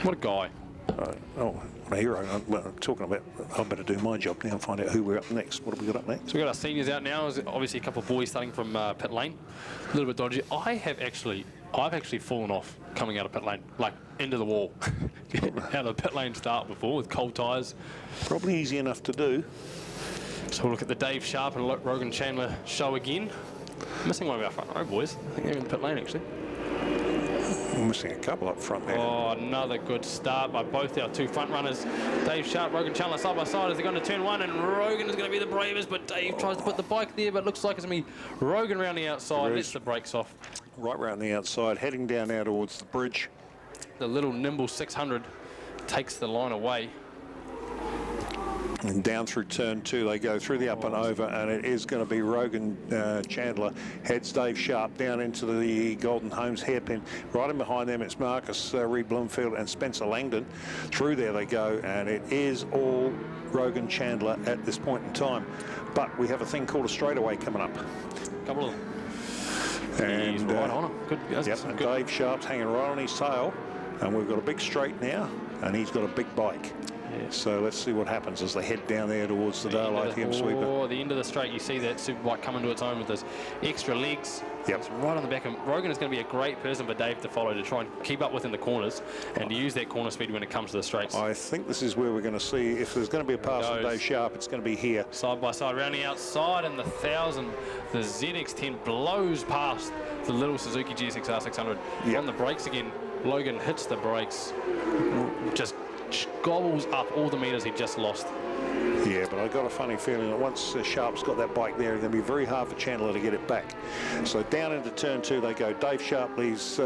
What a guy. Oh, what a hero. Well, talking about, I better do my job now and find out who we're up next. What have we got up next? So we've got our seniors out now. There's obviously a couple of boys starting from pit lane. A little bit dodgy. I've actually fallen off coming out of pit lane, like into the wall. Out of the pit lane start before with cold tyres. Probably easy enough to do. So we'll look at the Dave Sharp and Rogan Chandler show again. Missing one of our front row boys. I think they're in the pit lane actually. We're missing a couple up front there. Oh, another good start by both our two front runners. Dave Sharp, Rogan Chandler side by side as they're going to turn one, and Rogan is going to be the bravest, but Dave tries to put the bike there, but looks like it's going to be Rogan around the outside, lets the brakes off. Right round the outside, heading down now towards the bridge. The little nimble 600 takes the line away. And down through turn 2 they go, through the up and over, and it is going to be Rogan Chandler heads Dave Sharp down into the Golden Homes hairpin. Right in behind them it's Marcus Reed Bloomfield and Spencer Langdon. Through there they go, and it is all Rogan Chandler at this point in time. But we have a thing called a straightaway coming up. Couple of them. And he's right on it. Good. Yep, and Dave Sharp's hanging right on his tail, and we've got a big straight now, and he's got a big bike. Yeah. So let's see what happens as they head down there towards the daylight him sweeper. Oh, the end of the straight, you see that superbike coming to its own with those extra legs. Yep. It's right on the back. And Rogan is going to be a great person for Dave to follow to try and keep up within the corners and to use that corner speed when it comes to the straights. I think this is where we're going to see, if there's going to be a pass on Dave Sharp, it's going to be here. Side by side, round the outside, and the 1000, the ZX10 blows past the little Suzuki GSX-R 600. Yep. On the brakes again, Logan hits the brakes, just gobbles up all the meters he just lost. Yeah, but I got a funny feeling that once Sharp's got that bike there, it's going to be very hard for Chandler to get it back. So down into turn 2 they go. Dave Sharp leads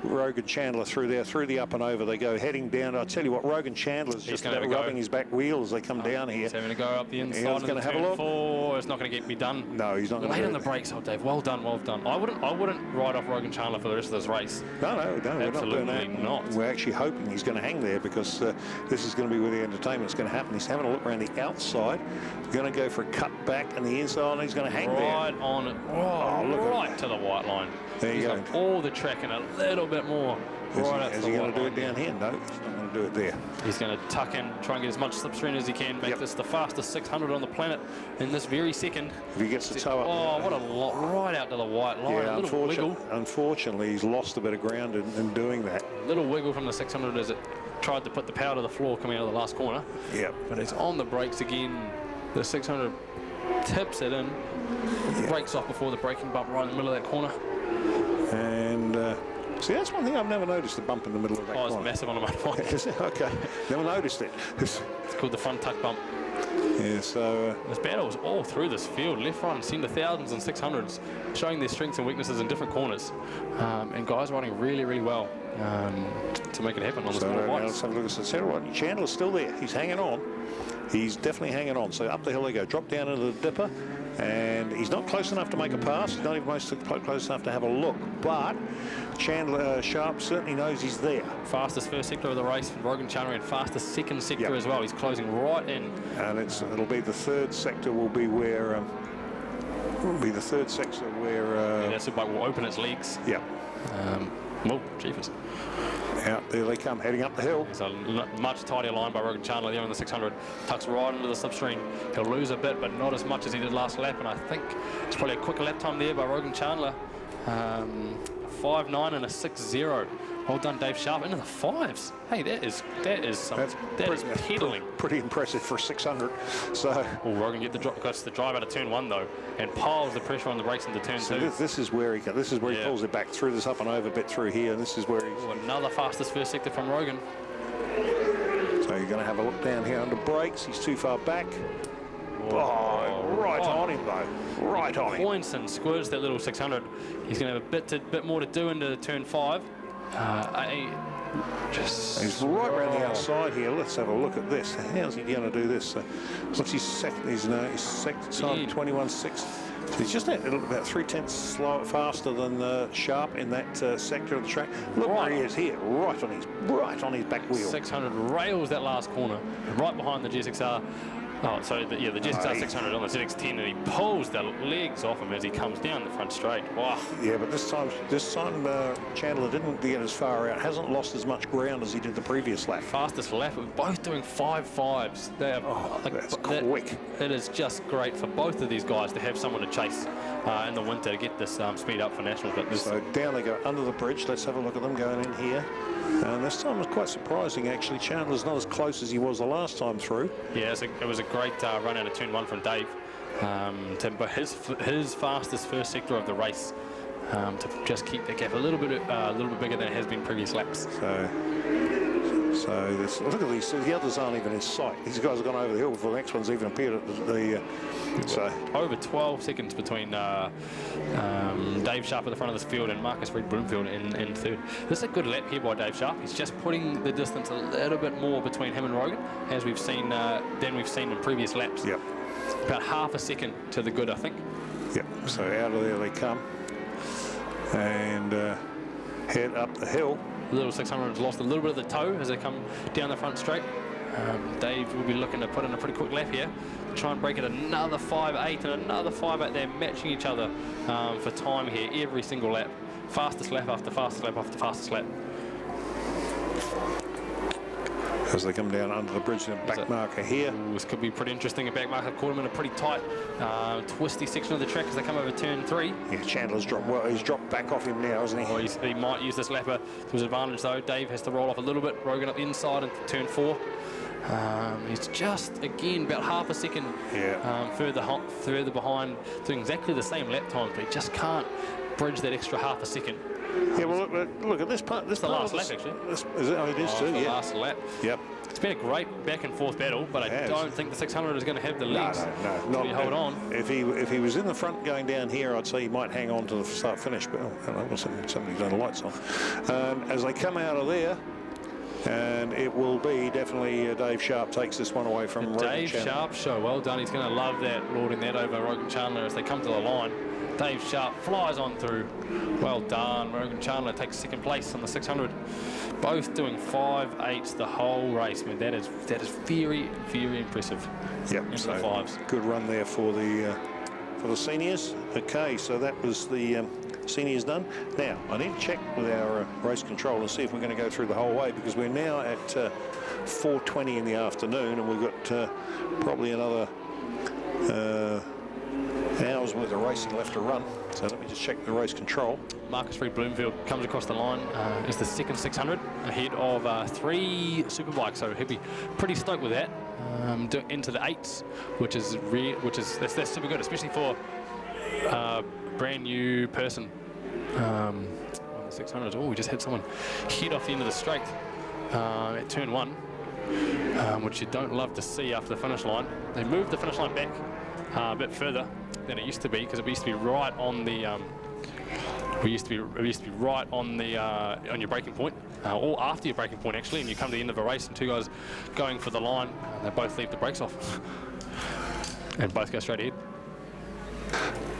Rogan Chandler through there, through the up and over they go, heading down. I tell you what, Rogan Chandler's just about rubbing his back wheel as they come down here. He's having to go up the inside. He's going to have a look. 4. It's not going to get me done. No, he's not going to. Late on the brakes, oh Dave. Well done, well done. I wouldn't ride off Rogan Chandler for the rest of this race. No, we're not doing that. Not. We're actually hoping he's going to hang there because this is going to be where the entertainment's going to happen. He's having a look around the outside. He's going to go for a cut back and the inside, and he's going to hang there. Right on it. Oh, look right to the white line. There you go. All the track and a little bit more. Is he going to do it down here? No, he's not going to do it there. He's going to tuck in, try and get as much slipstream as he can, make this the fastest 600 on the planet in this very second. If he gets the toe up. Oh, what a lot, right out to the white line. Yeah, a little wiggle. Unfortunately, he's lost a bit of ground in doing that. A little wiggle from the 600 as it tried to put the power to the floor coming out of the last corner. Yep. But it's on the brakes again. The 600 tips it in. Brakes off before the braking bump right in the middle of that corner. And see, that's one thing I've never noticed, the bump in the middle of that corner. Oh, it's massive on a motorbike. Is it? Okay. Never noticed it. It's called the front tuck bump. Yeah, so... this battle was all through this field, left, right and centre, 1000s and 600s, showing their strengths and weaknesses in different corners. And guys riding really, really well to make it happen on this now bike. let's have a look at the center. Chandler's still there. He's hanging on. He's definitely hanging on. So up the hill they go. Drop down into the dipper. And he's not close enough to make a pass. He's not even close enough to have a look. But Chandler Sharp certainly knows he's there. Fastest first sector of the race from Rogan Chandler, and fastest second sector as well. He's closing right in. And it'll be the third sector will be where that superbike will open its legs. Yeah. Well, jeepers. Out there they come, heading up the hill. It's a much tidier line by Rogan Chandler there on the 600. Tucks right into the slipstream. He'll lose a bit, but not as much as he did last lap. And I think it's probably a quicker lap time there by Rogan Chandler. 5.9 and a 6.0. Well done, Dave Sharp, into the 5s. Hey, that is pedaling. Pretty impressive for 600. So, Rogan gets the drive out of turn 1 though, and piles the pressure on the brakes into turn 2. This is where he pulls it back through this up and over bit through here, and this is where he's... another fastest first sector from Rogan. So you're going to have a look down here under brakes. He's too far back. Right on him though. Right on him. Points and squirts that little 600. He's going to have a bit more to do into turn 5. He's right around the outside here. Let's have a look at this. How's he going to do this? What's his second? His second time, 21.6. So he's just about 0.3 faster than Sharp in that sector of the track. Look where he is here, right on his back wheel. 600 rails that last corner, right behind the GSX-R. Oh, so the Ctas 600 on the ZX10, and he pulls the legs off him as he comes down the front straight. Wow. Yeah, but this time Chandler didn't get as far out. Hasn't lost as much ground as he did the previous lap. Fastest lap. We're both doing 5.5s. They are, that's quick. It is just great for both of these guys to have someone to chase in the winter to get this speed up for nationals. But so down they go under the bridge. Let's have a look at them going in here. And this time was quite surprising, actually. Chandler's not as close as he was the last time through. Yeah, it was a great run out of turn 1 from Dave. But his fastest first sector of the race to just keep the gap a little bit bigger than it has been previous laps. So look at these. The others aren't even in sight. These guys have gone over the hill before the next one's even appeared at the. Over 12 seconds between Dave Sharp at the front of this field and Marcus Reed Bloomfield in third. This is a good lap here by Dave Sharp. He's just putting the distance a little bit more between him and Rogan, as we've seen than we've seen in previous laps. Yep. About half a second to the good, I think. Yep. So out of there they come and head up the hill. The little 600 has lost a little bit of the toe as they come down the front straight. Dave will be looking to put in a pretty quick lap here. Try and break it another 5.8 and another 5.8. They're matching each other for time here every single lap. Fastest lap after fastest lap after fastest lap. As they come down under the bridge, and back marker here. Ooh, this could be pretty interesting. A back marker caught him in a pretty tight, twisty section of the track as they come over turn 3. Yeah, Chandler's dropped. Well, he's dropped back off him now, isn't he? Well, he might use this lapper to his advantage though. Dave has to roll off a little bit. Rogan up the inside into turn 4. He's just again about half a second further behind, doing exactly the same lap times, but he just can't bridge that extra half a second. Yeah, well, look at this part. This is the last lap, actually. Is it? Oh, it is too. The Yeah. last lap. Yep. It's been a great back and forth battle, but I don't think the 600 is going to have the legs No, to hold on. If he was in the front going down here, I'd say he might hang on to the start finish. But somebody's done the lights on. As they come out of there. And it will be definitely Dave Sharp takes this one away from Dave Sharp show. Well done. He's going to love that, lording that over Rogan Chandler as they come to the line. Dave Sharp flies on through. Well done. Rogan Chandler takes second place on the 600. Both doing 5.8s the whole race. I mean, that is very, very impressive. Yep. So the 5s. Good run there for the seniors. Okay, so that was the seniors done. Now, I need to check with our race control and see if we're going to go through the whole way, because we're now at 4:20 in the afternoon and we've got probably another hours worth of racing left to run. So let me just check the race control. Marcus Reed Bloomfield comes across the line as the second 600 ahead of 3 Superbikes, so he'll be pretty stoked with that. Into the 8s, which is that's super good, especially for a brand new person on the 600s. Oh, we just had someone head off the end of the straight at turn 1, which you don't love to see after the finish line. They moved the finish line back a bit further than it used to be, because it used to be right on the it used to be right on the on your braking point, or after your braking point actually, and you come to the end of a race and 2 guys going for the line, they both leave the brakes off and both go straight ahead.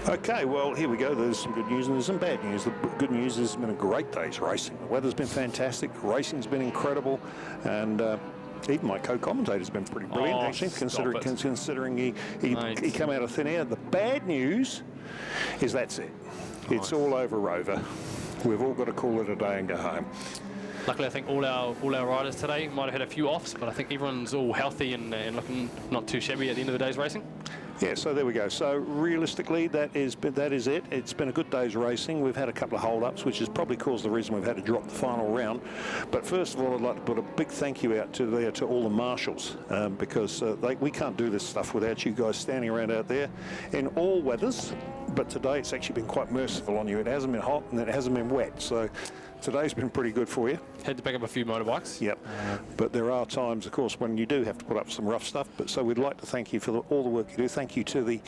Okay, well, here we go. There's some good news and there's some bad news. The good news is it's been a great day's racing. The weather's been fantastic, racing's been incredible, and even my co-commentator's been pretty brilliant, actually, considering he came out of thin air. The bad news is that's it. It's all over Rover. We've all got to call it a day and go home. Luckily, I think all our riders today might have had a few offs, but I think everyone's all healthy and looking not too shabby at the end of the day's racing. Yeah, so there we go. So realistically, that is it. It's been a good day's racing. We've had a couple of hold-ups, which has probably caused the reason we've had to drop the final round. But first of all, I'd like to put a big thank you out to all the marshals, because we can't do this stuff without you guys standing around out there in all weathers. But today it's actually been quite merciful on you. It hasn't been hot and it hasn't been wet. So today's been pretty good for you. Had to pick up a few motorbikes. Yep. But there are times, of course, when you do have to put up some rough stuff. But so we'd like to thank you for all the work you do. Thank you to the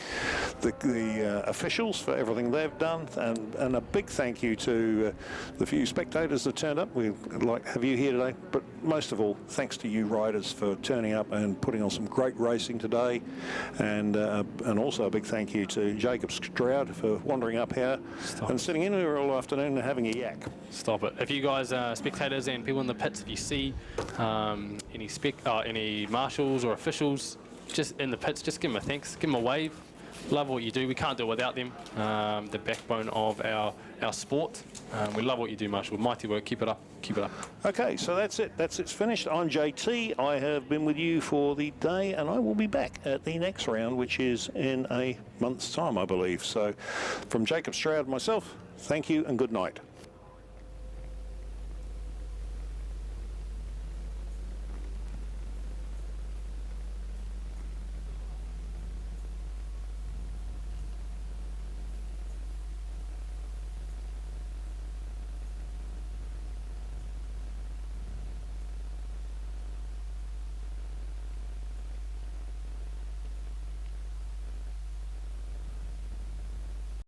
officials for everything they've done, and a big thank you to the few spectators that turned up. We'd like to have you here today. But most of all, thanks to you riders for turning up and putting on some great racing today, and also a big thank you to Jacob Stroud for wandering up here and sitting in here all afternoon and having a yak. Stop it. If you guys, spectators and people in the pits, if you see any marshals or officials just in the pits, just give them a thanks, give them a wave. Love what you do. We can't do it without them. The backbone of our sport. We love what you do, Marshall. Mighty work. Keep it up. Keep it up. Okay, so that's it. It's finished. I'm JT. I have been with you for the day, and I will be back at the next round, which is in a month's time, I believe. So from Jacob Stroud, myself, thank you and good night.